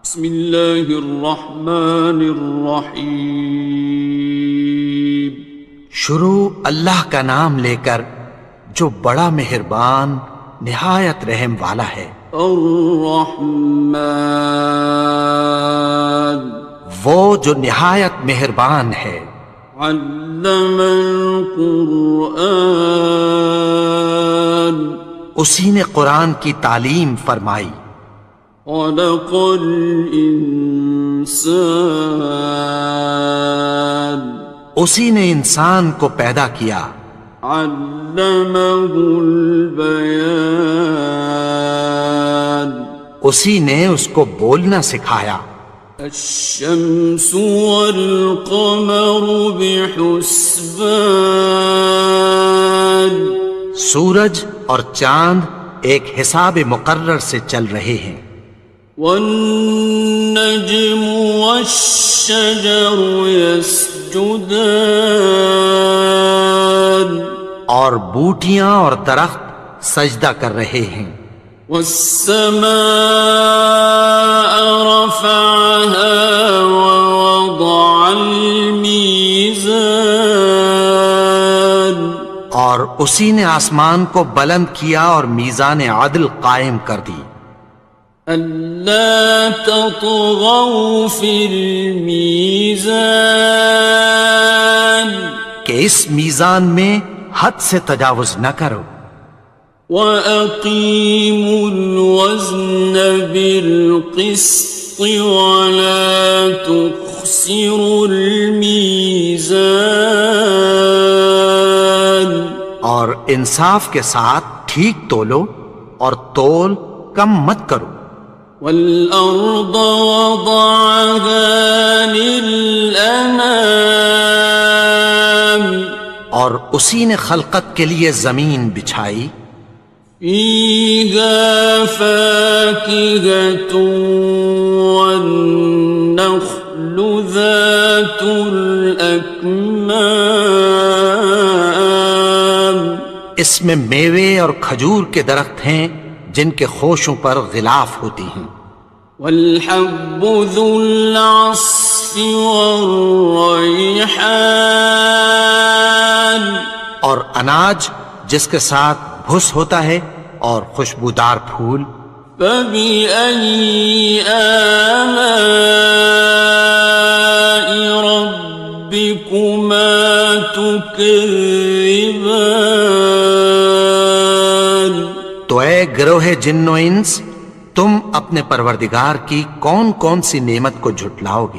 بسم اللہ الرحمن الرحیم۔ شروع اللہ کا نام لے کر جو بڑا مہربان نہایت رحم والا ہے۔ الرحمن، وہ جو نہایت مہربان ہے۔ علم القرآن، اسی نے قرآن کی تعلیم فرمائی۔ خلق الانسان، اسی نے انسان کو پیدا کیا۔ علمہ البیان، اسی نے اس کو بولنا سکھایا۔ الشمس والقمر بحسبان، سورج اور چاند ایک حساب مقرر سے چل رہے ہیں۔ والنجم والشجر يسجدان، اور بوٹیاں اور درخت سجدہ کر رہے ہیں۔ والسماء رفعها ووضع الميزان، اور اسی نے آسمان کو بلند کیا اور میزان عدل قائم کر دی۔ ألا تطغوا في الميزان، کہ اس میزان میں حد سے تجاوز نہ کرو۔ وَأَقِيمُوا الْوَزْنَ بِالْقِسْطِ وَلَا تُخْسِرُوا الْمِيزَانَ، اور انصاف کے ساتھ ٹھیک تولو اور تول کم مت کرو۔ وَالْأَرْضَ وَضَعَهَا لِلْأَنَامِ، اور اسی نے خلقت کے لیے زمین بچھائی۔ فِيهَا فَاكِهَةٌ وَالنَّخْلُ ذَاتُ الْأَكْمَامِ، اس میں میوے اور کھجور کے درخت ہیں جن کے خوشوں پر غلاف ہوتی ہیں۔ وَالْحَبُّ ذُو الْعَصْفِ وَالرَّيْحَانِ، اور اناج جس کے ساتھ بھس ہوتا ہے اور خوشبودار پھول۔ فَبِأَيِّ آلَاءِ رَبِّكُمَا تُكَذِّبَانِ، تو اے گروہ جن و انس، تم اپنے پروردگار کی کون کون سی نعمت کو جھٹلاؤ گے؟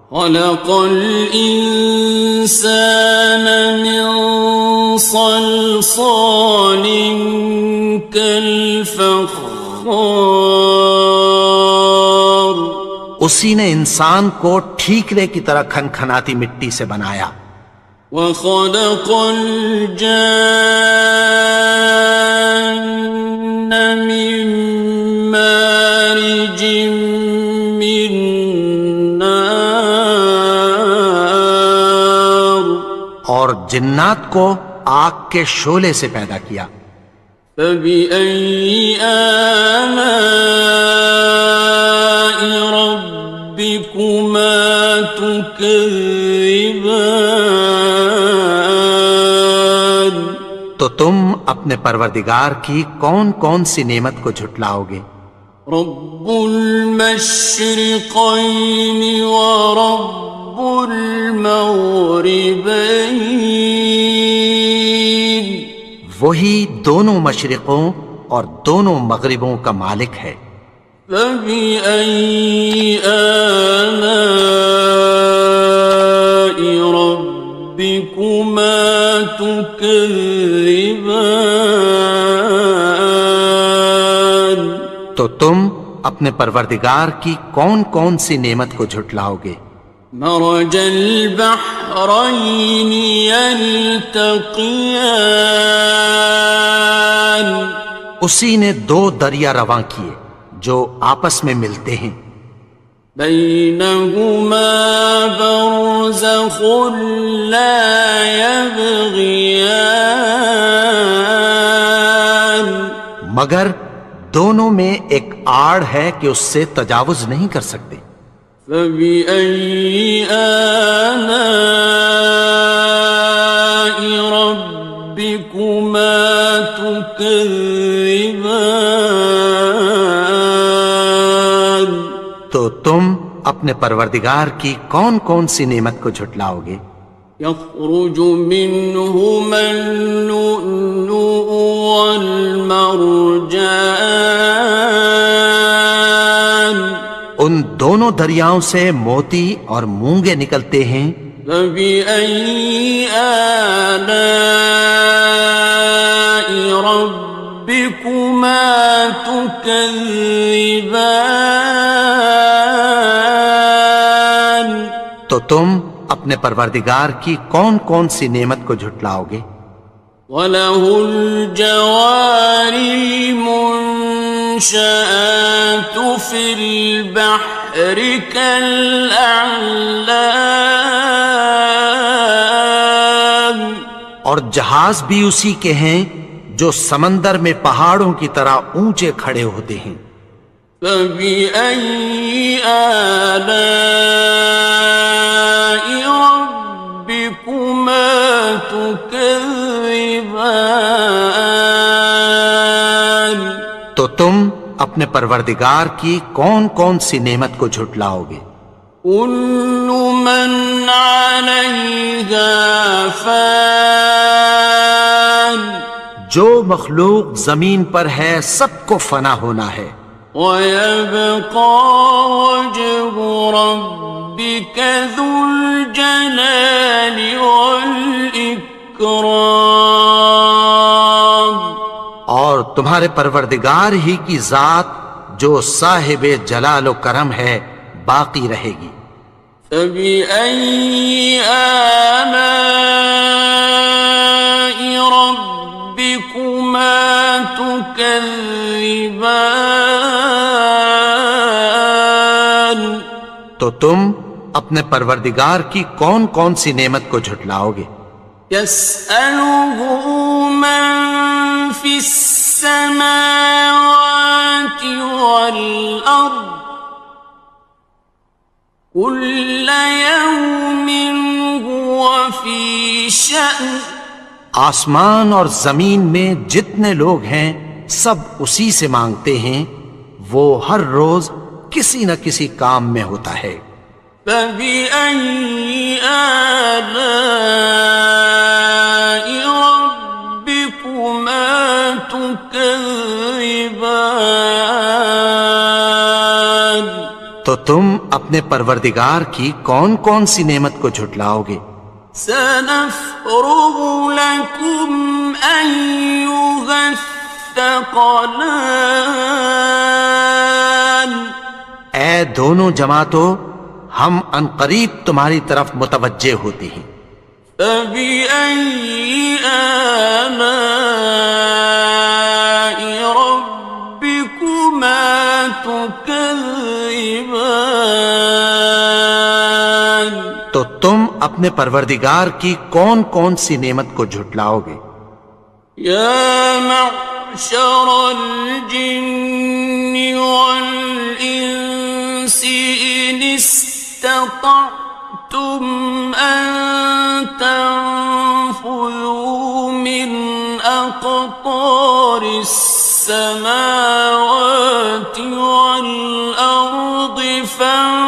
خَلَقَ الْإِنسَانَ مِنْ صَلْصَالٍ كَالْفَخَّارِ، اسی نے انسان کو ٹھیکرے کی طرح کھنکھناتی مٹی سے بنایا۔ وَخَلَقَ الْجَانَّ مِن مَّارِجٍ مِّن نَّارٍ، اور جنات کو آگ کے شعلے سے پیدا کیا۔ فَبِأَيِّ آلَاءِ رَبِّكُمَا تُكَذِّبَانِ، تو تم اپنے پروردگار کی کون کون سی نعمت کو جھٹلاؤ گے؟ رب المشرقین ورب المغربین، وہی دونوں مشرقوں اور دونوں مغربوں کا مالک ہے۔ فَبِأَيِّ آلَاءِ رَبِّكُمَا تُكَذِّبَانِ، تو تم اپنے پروردگار کی کون کون سی نعمت کو جھٹلاؤ گے؟ مرج البحرین یلتقیان، اسی نے دو دریا رواں کیے جو آپس میں ملتے ہیں۔ بینہما برزخ لا یبغیان، مگر دونوں میں ایک آڑ ہے کہ اس سے تجاوز نہیں کر سکتے۔ فبأي آلاء ربكما تكذبان؟ تو تم اپنے پروردگار کی کون کون سی نعمت کو جھٹلاؤ گے؟ يخرج منهما اللؤلؤ والمرجان، ان دونوں دریاؤں سے موتی اور مونگے نکلتے ہیں۔ فبأي آلاء ربكما تكذبان؟ تو تم اپنے پروردگار کی کون کون سی نعمت کو جھٹلاؤ گے؟ وَلَهُ الْجَوَارِ الْمُنشَآتُ فِي الْبَحْرِ كَالْأَعْلَامِ، اور جہاز بھی اسی کے ہیں جو سمندر میں پہاڑوں کی طرح اونچے کھڑے ہوتے ہیں۔ فَبِأَيِّ آلَاءِ رَبِّكُمَا تُكَذِّبَانِ؟ تو تم اپنے پروردگار کی کون کون سی نعمت کو جھٹلاؤ گے؟ كُلُّ مَنْ عَلَيْهَا فَانٍ، جو مخلوق زمین پر ہے سب کو فنا ہونا ہے۔ وَيَبْقَى وَجْهُ رَبِّكَ ذُو الْجَلَالِ وَالْإِكْرَامِ، اور تمہارے پروردگار ہی کی ذات جو صاحب جلال و کرم ہے باقی رہے گی۔ فَبِأَيِّ آلَاءِ رَبِّكُمَا تُكَذِّبَانِ؟ تو تم اپنے پروردگار کی کون کون سی نعمت کو جھٹلاؤ گے؟ يَسْأَلُهُ مَن فِي السَّمَاوَاتِ وَالْأَرْضِ كُلَّ يَوْمٍ هُوَ فِي شَأْنٍ، آسمان اور زمین میں جتنے لوگ ہیں سب اسی سے مانگتے ہیں، وہ ہر روز کسی نہ کسی کام میں ہوتا ہے۔ فَبِأَيِّ آلَاءِ رَبِّكُمَا تُكَذِّبَانِ؟ تو تم اپنے پروردگار کی کون کون سی نعمت کو جھٹلاؤ گے؟ سَنَفْرُغُ لَكُمْ أَيُّهَ الثَّقَلَانِ، اے دونوں جماعتوں، ہم عنقریب تمہاری طرف متوجہ ہوتے ہیں۔ فَبِأَيِّ آلَاءِ رَبِّكُمَا تُكَذِّبَانِ؟ تو تم اپنے پروردگار کی کون کون سی نعمت کو جھٹلاؤ گے؟ يَا مَعْشَرَ الْجِنِّ وَالْإِنسِ إِنِ اسْتَطَعْتُمْ أَن تَنفُذُوا مِنْ أَقْطَارِ السَّمَاوَاتِ وَالْأَرْضِ فَانفُذُوا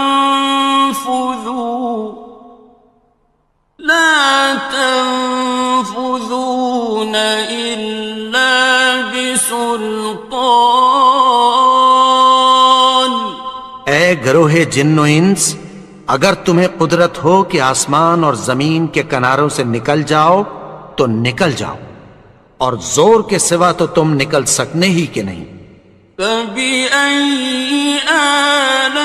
لَا تَنفُذُونَ إِلَّا بِسُلْطَانٍ۔ اے گروہ جن و انس، اگر تمہیں قدرت ہو کہ آسمان اور زمین کے کناروں سے نکل جاؤ تو نکل جاؤ، اور زور کے سوا تو تم نکل سکنے ہی کہ نہیں۔ فَبِأَيِّ آلَاءِ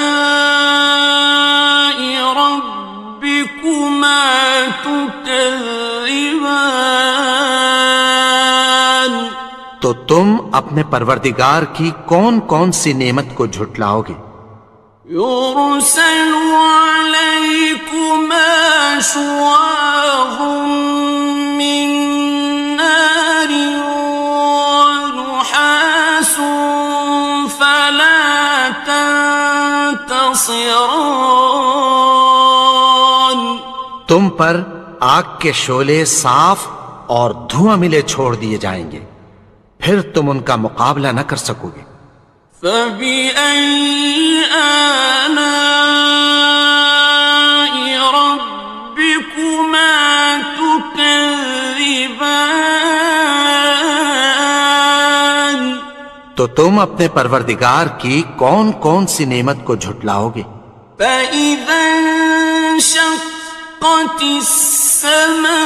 رَبِّكُمَا تُكَذِّبَانِ؟ تو تم اپنے پروردگار کی کون کون سی نعمت کو جھٹلاؤ گے؟ يُرْسَلُ عَلَيْكُمَا شُوَاظٌ مِّن نَّارٍ وَنُحَاسٌ فَلَا ناصران تم پر آگ کے شعلے صاف اور دھواں ملے چھوڑ دیے جائیں گے، پھر تم ان کا مقابلہ نہ کر سکو گے۔ فَبِأَيِّ آلَاءِ رَبِّكُمَا تُكَذِّبَانِ تو تم اپنے پروردگار کی کون کون سی نعمت کو جھٹلاؤ گے؟ فَإِذَا انشَقَّتِ السَّمَاءُ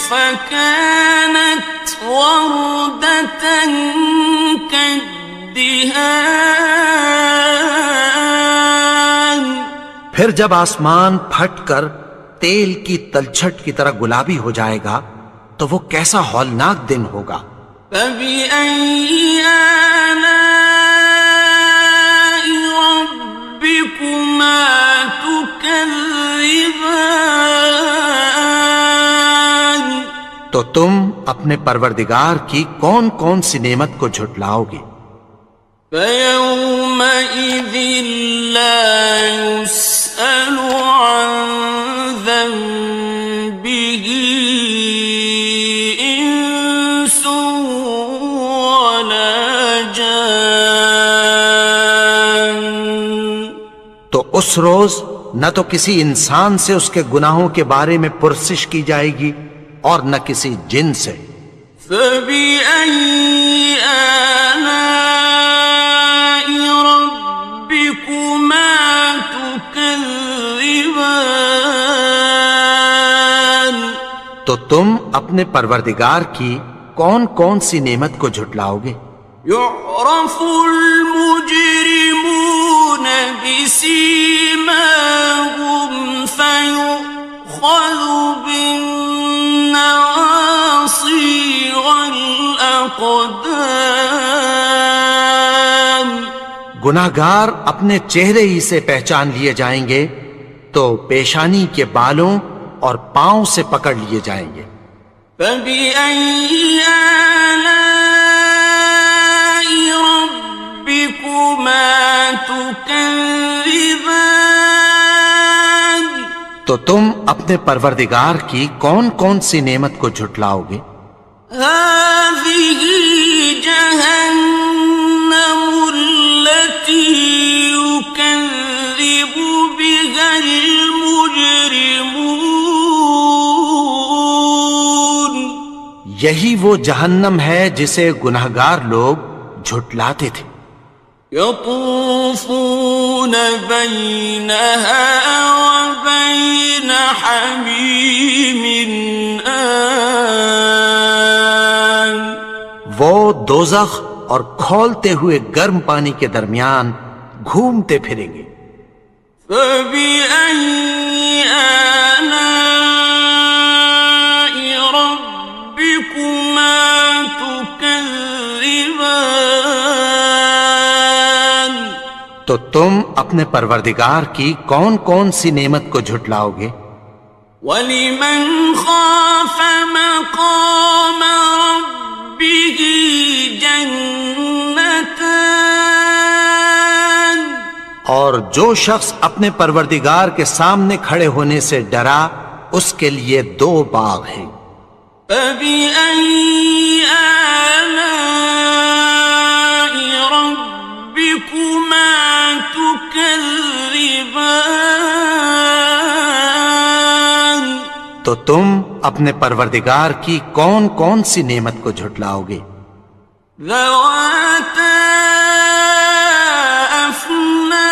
فَكَانَتْ وَرْدَةً كَالدِّهَانِ پھر جب آسمان پھٹ کر تیل کی تلچھٹ کی طرح گلابی ہو جائے گا تو وہ کیسا ہولناک دن ہوگا۔ فَبِأَيِّ آلَاءِ رَبِّكُمَا تُكَذِّبَانِ تو تم اپنے پروردگار کی کون کون سی نعمت کو جھٹلاؤ گے؟ فَيَوْمَئِذٍ لَا يُسْأَلُ عَنْ ذَنبِهِ إِنسٌ وَلَا جَانٌ تو اس روز نہ تو کسی انسان سے اس کے گناہوں کے بارے میں پرسش کی جائے گی اور نہ کسی جن سے۔ فَبِأَيِّ آلَاءِ رَبِّكُمَا تُكَذِّبَانِ تو تم اپنے پروردگار کی کون کون سی نعمت کو جھٹلاؤ گے؟ يُعْرَفُ الْمُجْرِمُونَ بِسِيمَاهُمْ فَيُؤْخَذُ بِالنَّوَاصِي وَالْأَقْدَامِ گناہگار اپنے چہرے ہی سے پہچان لیے جائیں گے تو پیشانی کے بالوں اور پاؤں سے پکڑ لیے جائیں گے۔ فَبِأَيِّ آلَاءِ رَبِّكُمَا تُكَذِّبَانِ تو تم اپنے پروردگار کی کون کون سی نعمت کو جھٹلاؤ گے؟ هَٰذِهِ جَهَنَّمُ الَّتِي يُكَذِّبُ بِهَا الْمُجْرِمُونَ یہی وہ جہنم ہے جسے گناہگار لوگ جھٹلاتے تھے۔ يَطُوفُونَ بَيْنَهَا وَبَيْنَ حَمِيمٍ آنٍ وہ دوزخ اور کھولتے ہوئے گرم پانی کے درمیان گھومتے پھریں گے۔ فَبِأَيِّ آلَاءِ رَبِّكُمَا تُكَذِّبَانِ تو تم اپنے پروردگار کی کون کون سی نعمت کو جھٹلاؤ گے؟ وَلِمَنْ خَافَ مَقَامَ رَبِّهِ جَنَّتَانِ اور جو شخص اپنے پروردگار کے سامنے کھڑے ہونے سے ڈرا اس کے لیے دو باغ ہیں۔ فَبِأَيِّ آلَاءِ رَبِّكُمَا تُكَذِّبَانِ تو تم اپنے پروردگار کی کون کون سی نعمت کو جھٹلاؤ گے؟ ذَوَاتَا أَفْنَانٍ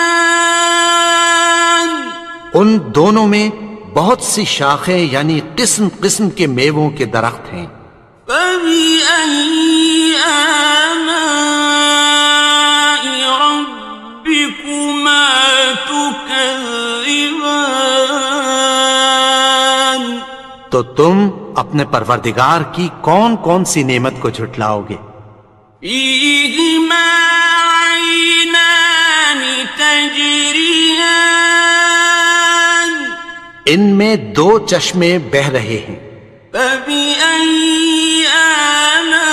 ان دونوں میں بہت سی شاخیں یعنی قسم قسم کے میووں کے درخت ہیں۔ فَبِأَيِّ آلَاءِ رَبِّكُمَا تُكَذِّبَانِ تو تم اپنے پروردگار کی کون کون سی نعمت کو جھٹلاؤ گے؟ فِيهِمَا عَيْنَانِ تَجْرِيَانِ ان میں دو چشمے بہہ رہے ہیں۔ فَبِأَيِّ آلَاءِ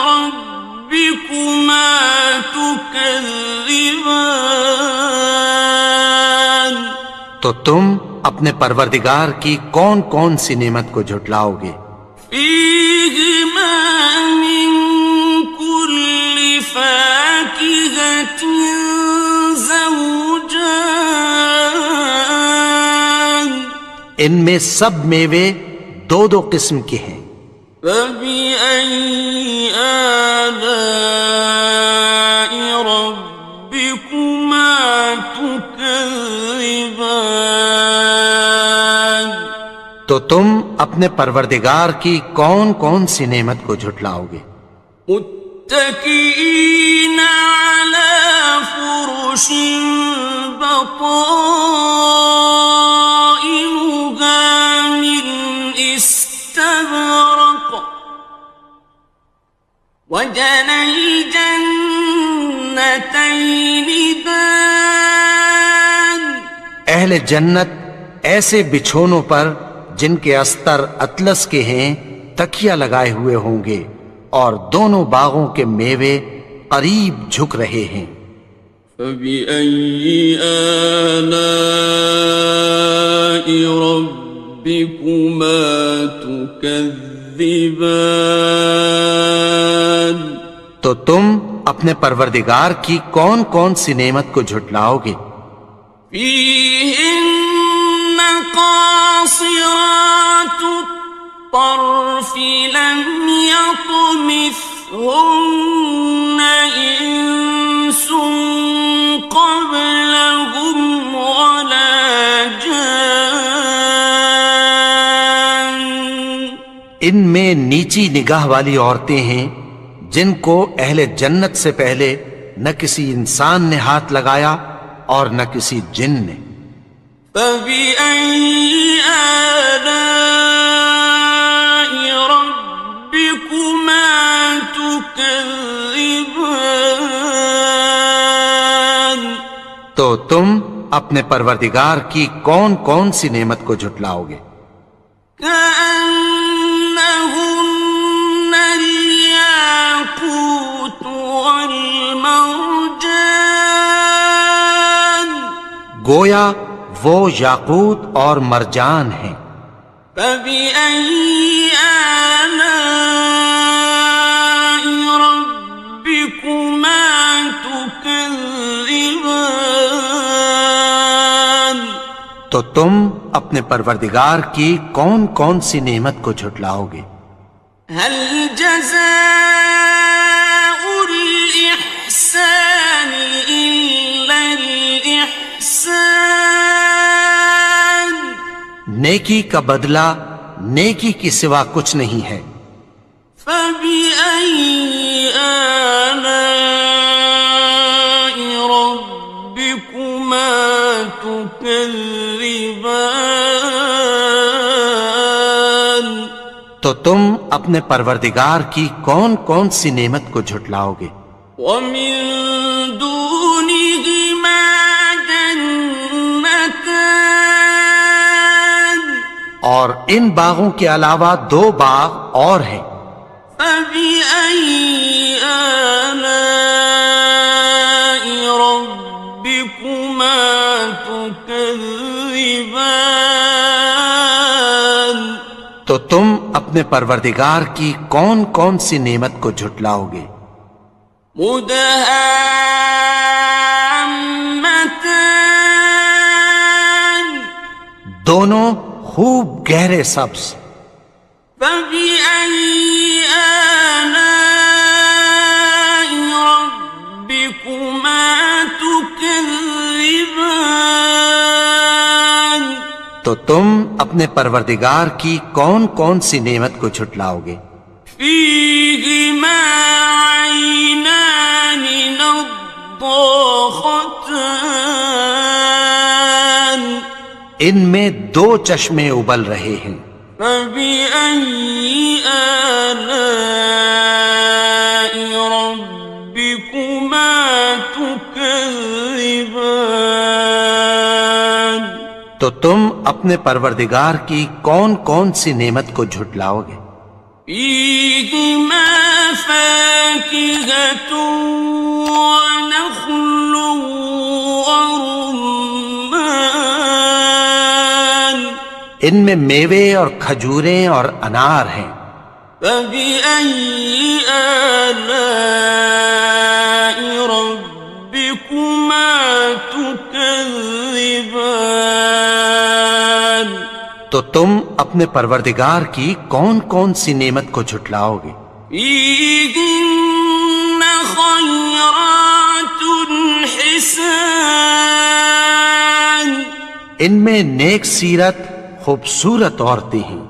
رَبِّكُمَا تُكَذِّبَانِ تو تم اپنے پروردگار کی کون کون سی نعمت کو جھٹلاؤ گے؟ فيهما من كل فاكهة زوجان ان میں سب میوے دو دو قسم کے ہیں۔ فبأي آلاء ربكما تكذبان تو تم اپنے پروردگار کی کون کون سی نعمت کو جھٹلاؤ گے؟ متكئين على فرش بطائنها من استبرق وجنى الجنتين دان اہل جنت ایسے بچھونوں پر جن کے استر اطلس کے ہیں تکیہ لگائے ہوئے ہوں گے، اور دونوں باغوں کے میوے قریب جھک رہے ہیں۔ فبأي آلاء ربكما تكذبان تو تم اپنے پروردگار کی کون کون سی نعمت کو جھٹلاؤ گے؟ فيهن قاصرات الطرف لم يطمثهن إنس قبلهم ولا جان ان میں نیچی نگاہ والی عورتیں ہیں جن کو اہل جنت سے پہلے نہ کسی انسان نے ہاتھ لگایا اور نہ کسی جن نے۔ فبأي آلاء ربكما تكذبان تو تم اپنے پروردگار کی کون کون سی نعمت کو جھٹلاؤ گے؟ كأنهن الياقوت والمرجان گویا وہ یاقوت اور مرجان ہیں۔ فبأي آلاء ربكما تكذبان تو تم اپنے پروردگار کی کون کون سی نعمت کو جھٹلاؤ گے؟ هل جزاء الإحسان إلا الإحسان نیکی کا بدلہ نیکی کی سوا کچھ نہیں ہے۔ فبأي آلاء ربكما تكذبان تو تم اپنے پروردگار کی کون کون سی نعمت کو جھٹلاؤ گے؟ ومن دونهما جنتان اور ان باغوں کے علاوہ دو باغ اور ہیں۔ فبأي آلاء ربكما تكذبان تو تم اپنے پروردگار کی کون کون سی نعمت کو جھٹلاؤ گے؟ مدهامتان دونوں خوب گہرے سبز۔ فبأي آلاء ربكما تكذبان تو تم اپنے پروردگار کی کون کون سی نعمت کو جھٹلاؤ گے؟ فيهما عينان نضاختان ان میں دو چشمے ابل رہے ہیں۔ فبأي آلاء ربكما تكذبان تو تم اپنے پروردگار کی کون کون سی نعمت کو جھٹلاؤ گے؟ فيهما فاكهة ونخل ورمان ان میں میوے اور کھجوریں اور انار ہیں۔ فبأي آلاء ربكما تكذبان؟ تو تم اپنے پروردگار کی کون کون سی نعمت کو جھٹلاؤ گے؟ فيهن خيرات حسان، ان میں نیک سیرت خوبصورت عورتیں ہیں۔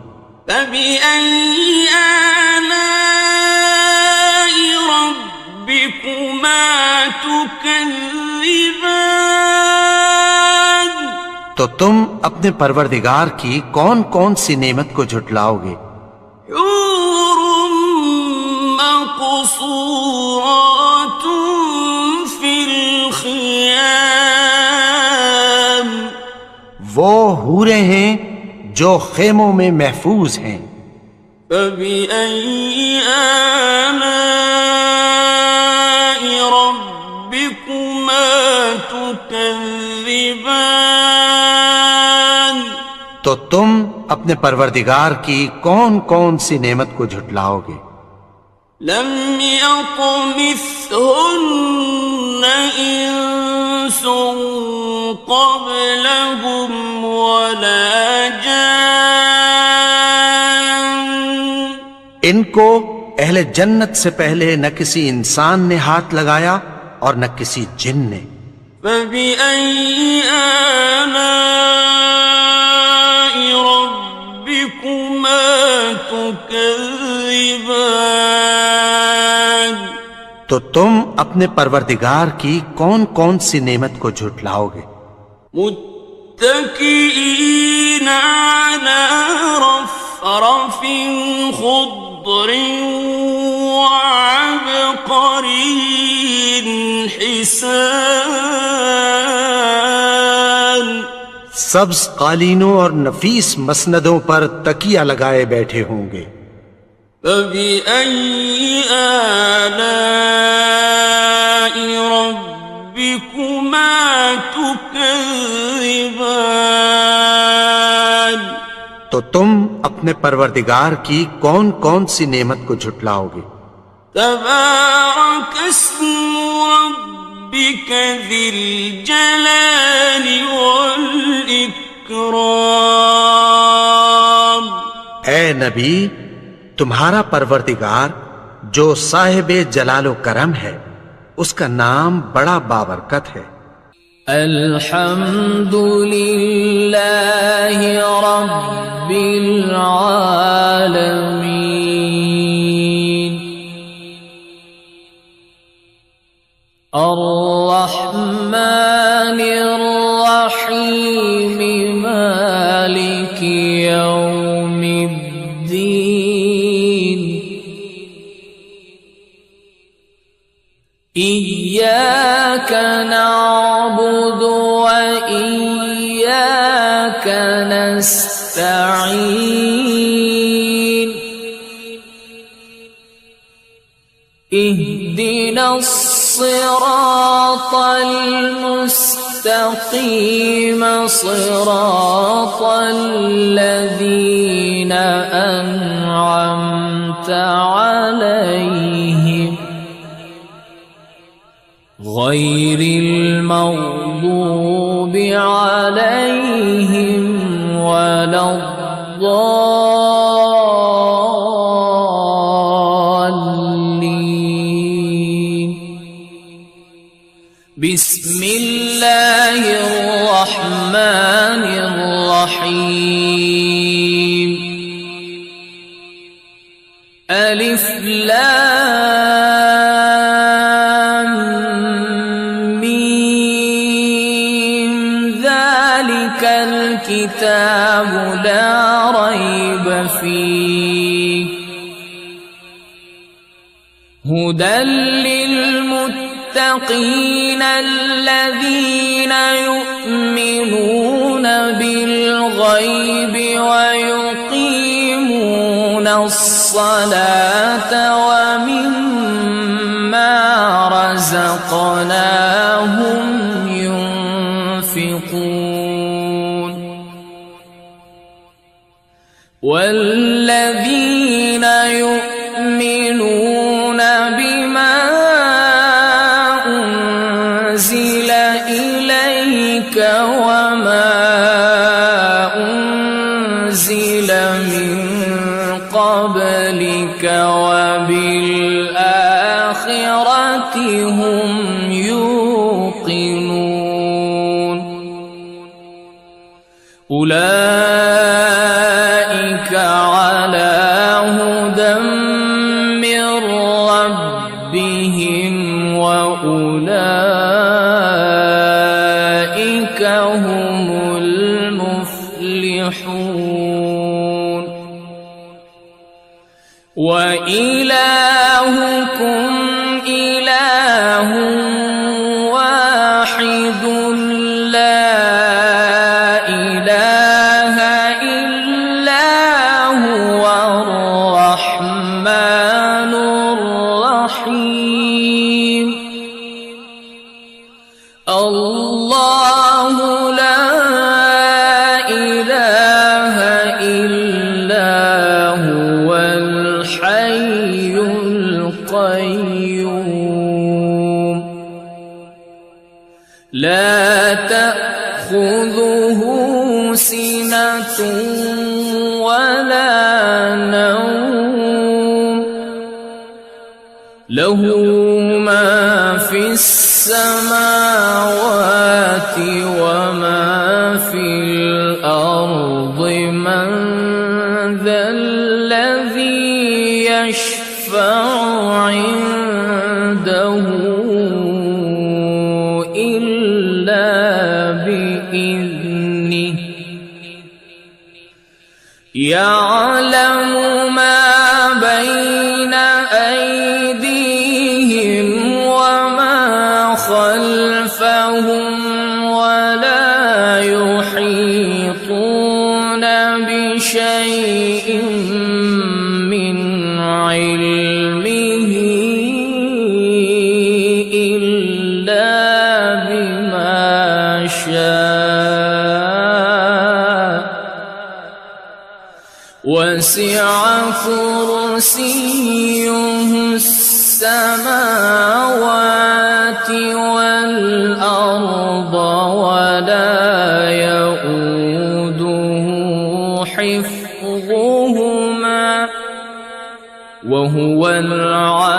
فبأي آلاء ربكما تكذبان؟ تو تم اپنے پروردگار کی کون کون سی نعمت کو جھٹلاؤ گے؟ حور مقصورات في الخيام، وہ حوریں ہیں جو خیموں میں محفوظ ہیں۔ فبأي آلاء ربكما تكذبان؟ تو تم اپنے پروردگار کی کون کون سی نعمت کو جھٹلاؤ گے؟ لم يطمثهن إنس قبلهم ولا جان، ان کو اہل جنت سے پہلے نہ کسی انسان نے ہاتھ لگایا اور نہ کسی جن نے۔ فبأي آلاء ربكما تكذبان؟ تو تم اپنے پروردگار کی کون کون سی نعمت کو جھٹلاؤ گے؟ متكئين على رفرف خضر وعبقري حسان، سبز قالینوں اور نفیس مسندوں پر تکیہ لگائے بیٹھے ہوں گے۔ فبأي آلاء ربكما تكذبان؟ تو تم اپنے پروردگار کی کون کون سی نعمت کو جھٹلاؤ گے؟ تبارك اسم ربك ذي الجلال والإكرام۔ اے نبی، تمہارا پروردگار جو صاحب جلال و کرم ہے، اس کا نام بڑا بابرکت ہے۔ الحمد للہ رب العالمین، الرحمن الرحیم، مالک یوم الدین، إياك نعبد وإياك نستعين، اهدنا الصراط المستقيم، صراط الذين أنعمت عليهم غير المغضوب عليهم ولا الضالين۔ بسم الله الرحمن الرحيم، ألف لام ميم، ذلك الكتاب لا ريب فيه، هدى للمتقين الذين يؤمنون بالغيب ويقيمون الصلاة ومما رزقناهم ينفقون۔ والذين يؤمنون بما أنزل إليك وما أنزل من قبلك وبالآخرة هم يوقنون أولئك على هدى من ربهم وأولئك هم المفلحون وإلهكم إله واحد لا إله إلا هو الرحمن الرحيم الله لا إله إلا هو الحي القيوم لا تأخذه سنة ولا نوم له ما في السماوات وما في الأرض من ذا الذي يشفع عنده إلا بإذنه يعلم ما بين أيديهم وما خلفهم ولا يحيطون بشيء من علمه إلا بما شاء وسع كرسيه السماوات والأرض ولا يؤوده حفظهما وهو العلي